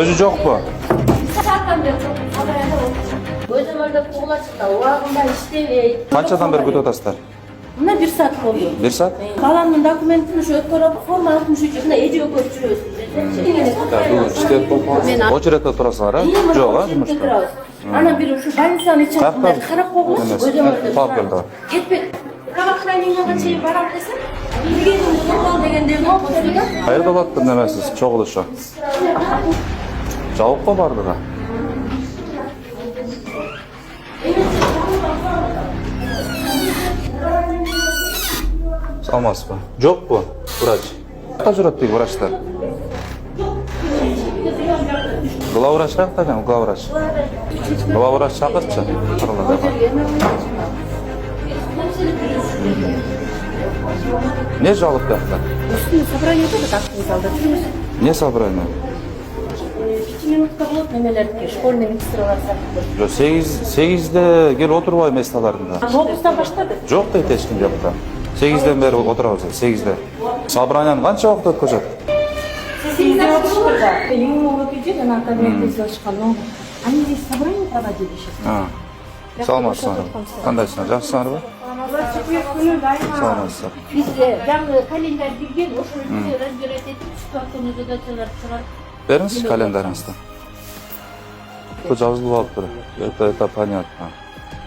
Özü jokpu? Saatten beri çok haberler oldu. Özümörde poğula çıktı. O ağında işlevey. Kançadan beri күтүп атасыздар? Buna 1 saat oldu. 1 saat? Balamın dokumentini şu ötkörü forma 63 bunda ece götürüyoruz. Очередте турасыңар, а? Жок, а, жумушта. Ana biri şu больницанın içerisinde karap koğmuş. Özümörde. Tap geldi. Gitmek. Kabaklayınlaga şey baram desem. Bilgenin bunu degende oldu da. Кайерде баттым демесиз, чогулушу. Жабыкпы бардыгы? Саламатсызбы? Жокпу, врач? Кайда жүрөт тиги врачтар? Главврач кайда экен, главврач? Главврач чакырчы. Не жалоб бияқта? Üstüne собрание da taktınız aldı. Не собрание? 2 minutка болот немелердики, школьный медсестралар сатып. 8'de gel oturup ay meslelerinde. 9'dan başladı. Жоқ дейді ешкім жоқта. 8'den beri отырабыз, 8'de. Собранияны қанша уақыт өткізеді? 8'de отурда. Эми могут идти, на кабинетте сделашкан, но они здесь собрание проводили сейчас. Саламатсыздар. Қандайсыңдар, жақсысыңар ба? Саламатсыздар. Bizde жаңы календарь билген, ошол жерде разбирать этип, ситуацияны задачаларды чыгарып. Беріңіз календарыңызды. Бұл жазылып алып тұр. Это понятно.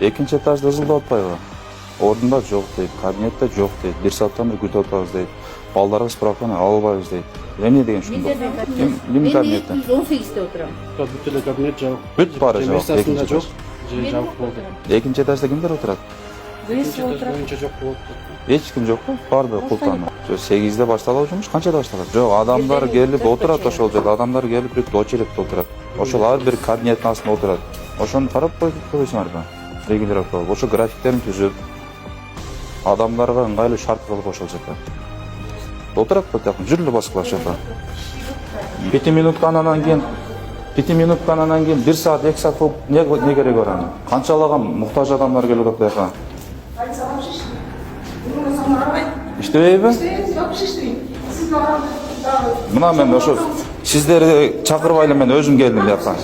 Екінші этажда жазылып атпайбы? Орында жоқ дейді, кабинетте жоқ дейді, 1 сааттан бері күтіп отырабыз дейді. Балдарга справканы албайбыз дейді. Эмне деген ушундай? Ким кабинетте? Мен 218'de oturam. Бүткүл кабинет жабык. Бүт бары жабык. Месясында жок. Жабык болду. Экинчи этажда кимдер отурат? Весе oturam. Боюнча жок болот. Эч ким жокпу? Барды култанып. 8'de башталат жумуш, канчада башталат? Жок, адамдар келип отурат ошол жерде. Адамдар келип бүт очередте отурат. Ошол ар бир кабинеттин астында отурат. Ошону карап койсуңарбы? Регулировка. Ошо графиктерин түзүп, адамдарга ыңгайлуу шарт кылып ошол жерде. Отурат ба тагын, жүрүлү баскыла шака. 5 минутканан кийин 1 саат, 2 саат болуп не кереги бар аны? Канчалаган муктаж адамдар келип атат бияка? İştebeyби? Мына мен ошо сиздерди чакырбай эле мен өзүм келдим бияка.